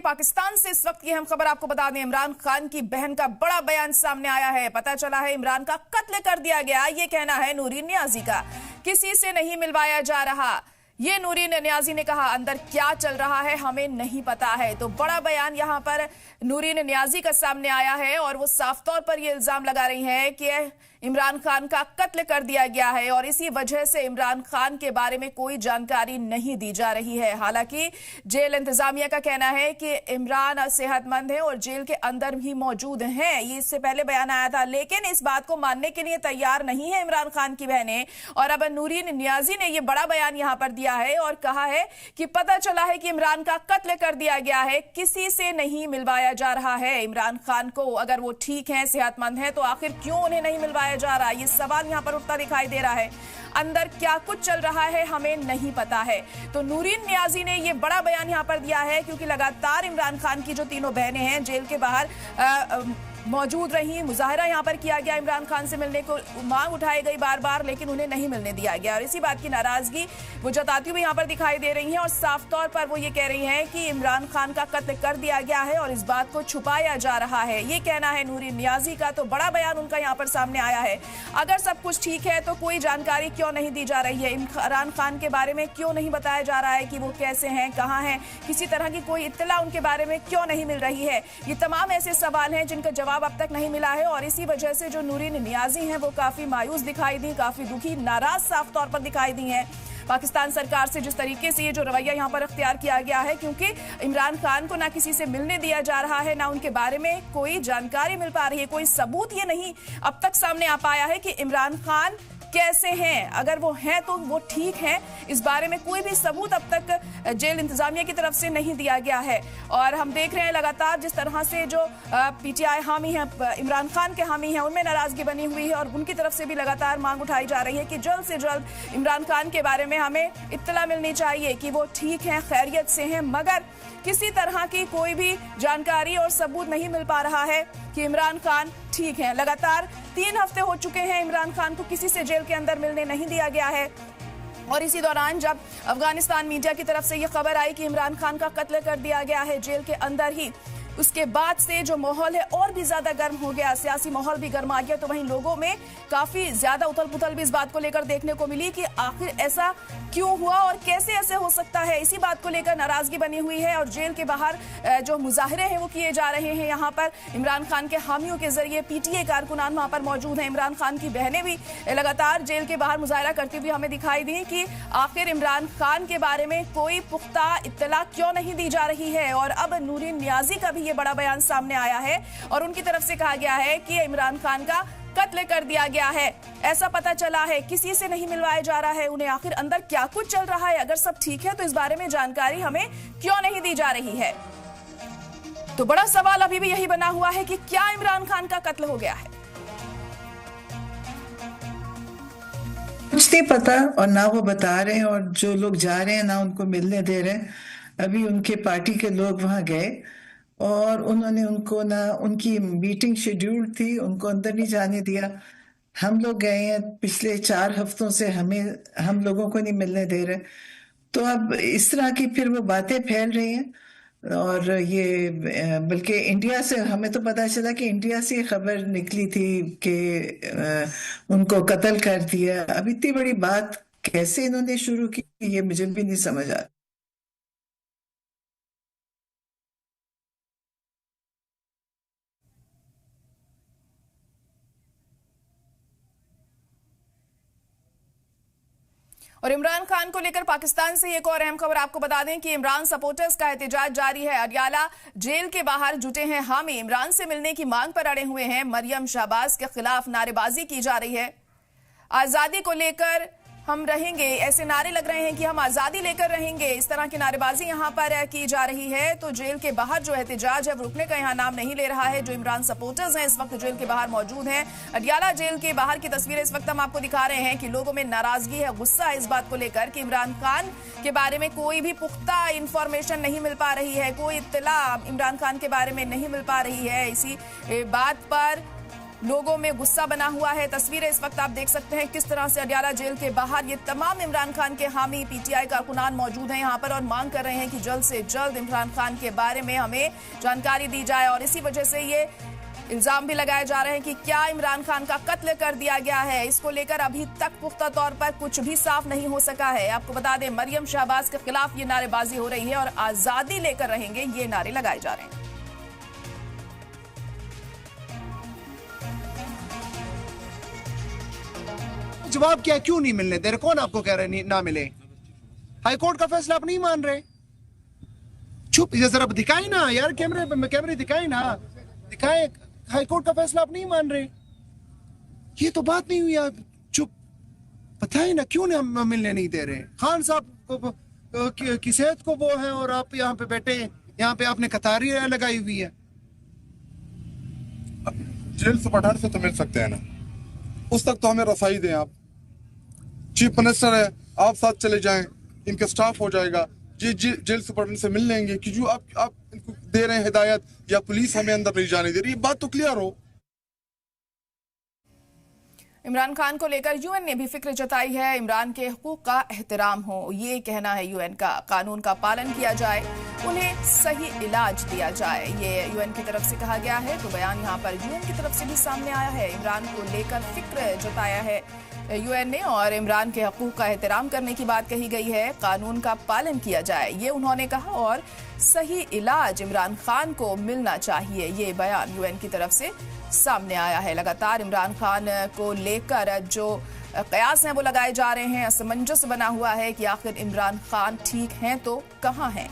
पाकिस्तान से इस वक्त की अहम खबर आपको बता दें, इमरान खान की बहन का बड़ा बयान सामने आया है। पता चला है इमरान का कत्ल कर दिया गया, ये कहना है नूरीन नियाजी का। किसी से नहीं मिलवाया जा रहा, ये नूरीन नियाजी ने कहा। अंदर क्या चल रहा है हमें नहीं पता है। तो बड़ा बयान यहां पर नूरीन नियाजी का सामने आया है और वो साफ तौर पर ये इल्जाम लगा रही है कि इमरान खान का कत्ल कर दिया गया है और इसी वजह से इमरान खान के बारे में कोई जानकारी नहीं दी जा रही है। हालांकि जेल इंतजामिया का कहना है कि इमरान सेहतमंद है और जेल के अंदर भी मौजूद हैं। ये इससे पहले बयान आया था, लेकिन इस बात को मानने के लिए तैयार नहीं है इमरान खान की बहनें। और अब नूरीन नियाजी ने यह बड़ा बयान यहां पर दिया है और कहा है कि पता चला है कि इमरान का कत्ल कर दिया गया है, किसी से नहीं मिलवाया जा रहा है इमरान खान को। अगर वो ठीक है, सेहतमंद है, तो आखिर क्यों उन्हें नहीं मिलवाया जा रहा है, ये सवाल यहां पर उठता दिखाई दे रहा है। अंदर क्या कुछ चल रहा है हमें नहीं पता है। तो नूरीन नियाजी ने यह बड़ा बयान यहां पर दिया है क्योंकि लगातार इमरान खान की जो तीनों बहनें हैं जेल के बाहर मौजूद रही। मुजाहरा यहां पर किया गया, इमरान खान से मिलने को मांग उठाई गई बार बार, लेकिन उन्हें नहीं मिलने दिया गया और इसी बात की नाराजगी वो जताती हुई यहां पर दिखाई दे रही हैं। और साफ तौर पर वो ये कह रही हैं कि इमरान खान का कत्ल कर दिया गया है और इस बात को छुपाया जा रहा है, ये कहना है नूरीन नियाजी का। तो बड़ा बयान उनका यहां पर सामने आया है। अगर सब कुछ ठीक है तो कोई जानकारी क्यों नहीं दी जा रही है, इमरान खान के बारे में क्यों नहीं बताया जा रहा है कि वो कैसे हैं, कहां हैं, किसी तरह की कोई इत्तला उनके बारे में क्यों नहीं मिल रही है। ये तमाम ऐसे सवाल हैं जिनका जवाब अब तक नहीं मिला है और इसी वजह से जो नूरीन नियाजी हैं वो काफी मायूस दिखाई दी, काफी दुखी, नाराज साफ तौर पर दिखाई दी हैं पाकिस्तान सरकार से, जिस तरीके से ये जो रवैया यहां पर अख्तियार किया गया है। क्योंकि इमरान खान को ना किसी से मिलने दिया जा रहा है, ना उनके बारे में कोई जानकारी मिल पा रही है, कोई सबूत ये नहीं अब तक सामने आ पाया है कि इमरान खान कैसे हैं, अगर वो हैं तो वो ठीक हैं, इस बारे में कोई भी सबूत अब तक जेल इंतजामिया की तरफ से नहीं दिया गया है। और हम देख रहे हैं लगातार जिस तरह से जो पीटीआई हामी हैं, इमरान खान के हामी हैं, उनमें नाराजगी बनी हुई है और उनकी तरफ से भी लगातार मांग उठाई जा रही है कि जल्द से जल्द इमरान खान के बारे में हमें इत्तला मिलनी चाहिए कि वो ठीक हैं, खैरियत से हैं। मगर किसी तरह की कोई भी जानकारी और सबूत नहीं मिल पा रहा है कि इमरान खान ठीक है। लगातार 3 हफ्ते हो चुके हैं इमरान खान को किसी से जेल के अंदर मिलने नहीं दिया गया है। और इसी दौरान जब अफगानिस्तान मीडिया की तरफ से यह खबर आई कि इमरान खान का कत्ल कर दिया गया है जेल के अंदर ही, उसके बाद से जो माहौल है और भी ज्यादा गर्म हो गया, सियासी माहौल भी गर्म आ गया। तो वहीं लोगों में काफी ज्यादा उथल पुथल भी इस बात को लेकर देखने को मिली कि आखिर ऐसा क्यों हुआ और कैसे ऐसे हो सकता है। इसी बात को लेकर नाराजगी बनी हुई है और जेल के बाहर जो मुजाहरे हैं वो किए जा रहे हैं। यहाँ पर इमरान खान के हामियों के जरिए पीटीए कारकुनान वहां पर मौजूद हैं। इमरान खान की बहनें भी लगातार जेल के बाहर मुजाहरा करती हुई हमें दिखाई दी कि आखिर इमरान खान के बारे में कोई पुख्ता इत्तला क्यों नहीं दी जा रही है। और अब नूरीन नियाजी का भी ये बड़ा बयान सामने आया है और उनकी तरफ से कहा गया है कि इमरान खान का कत्ल कर दिया गया है, ऐसा पता चला है, किसी से नहीं मिलवाया जा रहा है उन्हें। आखिर अंदर क्या कुछ चल रहा है, अगर सब ठीक है तो इस बारे में जानकारी हमें क्यों नहीं दी जा रही है। तो बड़ा सवाल अभी भी यही बना हुआ है कि क्या इमरान खान का कत्ल हो गया है। कुछ नहीं पता और ना वो बता रहे हैं और जो लोग जा रहे हैं ना उनको मिलने दे रहे हैं। अभी उनके पार्टी के लोग वहां गए और उन्होंने उनको ना, उनकी मीटिंग शेड्यूल थी, उनको अंदर नहीं जाने दिया। हम लोग गए हैं, पिछले 4 हफ्तों से हम लोगों को नहीं मिलने दे रहे। तो अब इस तरह की फिर वो बातें फैल रही हैं और ये बल्कि इंडिया से हमें तो पता चला कि इंडिया से खबर निकली थी कि उनको कत्ल कर दिया। अब इतनी बड़ी बात कैसे इन्होंने शुरू की ये मुझे भी नहीं समझ आ। और इमरान खान को लेकर पाकिस्तान से एक और अहम खबर आपको बता दें कि इमरान सपोर्टर्स का एहतजाज जारी है। अडियाला जेल के बाहर जुटे हैं हामी, इमरान से मिलने की मांग पर अड़े हुए हैं। मरियम शहबाज के खिलाफ नारेबाजी की जा रही है। आजादी को लेकर हम रहेंगे, ऐसे नारे लग रहे हैं कि हम आजादी लेकर रहेंगे, इस तरह की नारेबाजी यहां पर की जा रही है। तो जेल के बाहर जो एहतजाज है वो रुकने का यहां नाम नहीं ले रहा है। जो इमरान सपोर्टर्स हैं इस वक्त जेल के बाहर मौजूद हैं। अडियाला जेल के बाहर की तस्वीरें इस वक्त हम आपको दिखा रहे हैं कि लोगों में नाराजगी है, गुस्सा है इस बात को लेकर कि इमरान खान के बारे में कोई भी पुख्ता इंफॉर्मेशन नहीं मिल पा रही है, कोई इत्तला इमरान खान के बारे में नहीं मिल पा रही है। इसी बात पर लोगों में गुस्सा बना हुआ है। तस्वीरें इस वक्त आप देख सकते हैं किस तरह से अडयाला जेल के बाहर ये तमाम इमरान खान के हामी पीटीआई कारकुनान मौजूद हैं यहाँ पर और मांग कर रहे हैं कि जल्द से जल्द इमरान खान के बारे में हमें जानकारी दी जाए। और इसी वजह से ये इल्जाम भी लगाए जा रहे हैं कि क्या इमरान खान का कत्ल कर दिया गया है। इसको लेकर अभी तक पुख्ता तौर पर कुछ भी साफ नहीं हो सका है। आपको बता दें, मरियम शहबाज के खिलाफ ये नारेबाजी हो रही है और आजादी लेकर रहेंगे ये नारे लगाए जा रहे हैं। जवाब क्या, क्यों नहीं मिलने दे रहे? कौन आपको कह रहे ना मिले? हाईकोर्ट का फैसला आप नहीं मान रहे? चुप, जरा दिखाए ना यार, कैमरे दिखाए ना, दिखाए। हाईकोर्ट का फैसला आप नहीं मान रहे, ये तो बात नहीं हुई। आप चुप, बताए ना क्यों हम मिलने नहीं दे रहे? खान साहब की सेहत को वो है और आप यहाँ पे बैठे, यहाँ पे आपने कतारी लगाई हुई है। जेल सुपरडेंट से तो मिल सकते हैं ना, उस तक तो हमें रसाई दें। आप चीफ मिनिस्टर है, आप साथ चले जाएं, इनका स्टाफ हो जाएगा, जेल सुपरडेंट से मिल लेंगे कि जो आप इनको दे रहे हैं हिदायत, या पुलिस हमें अंदर नहीं जाने दे रही, बात तो क्लियर हो। इमरान खान को लेकर यूएन ने भी फिक्र जताई है। इमरान के हुकूक का एहतराम हो, ये कहना है यूएन का। कानून का पालन किया जाए, उन्हें सही इलाज दिया जाए, ये यूएन की तरफ से कहा गया है। तो बयान यहाँ पर यूएन की तरफ से भी सामने आया है। इमरान को लेकर फिक्र जताया है यूएन ने और इमरान के हकूक का एहतराम करने की बात कही गई है। कानून का पालन किया जाए, ये उन्होंने कहा, और सही इलाज इमरान खान को मिलना चाहिए, ये बयान यूएन की तरफ से सामने आया है। लगातार इमरान खान को लेकर जो कयास हैं वो लगाए जा रहे हैं। असमंजस बना हुआ है कि आखिर इमरान खान ठीक हैं तो कहां हैं।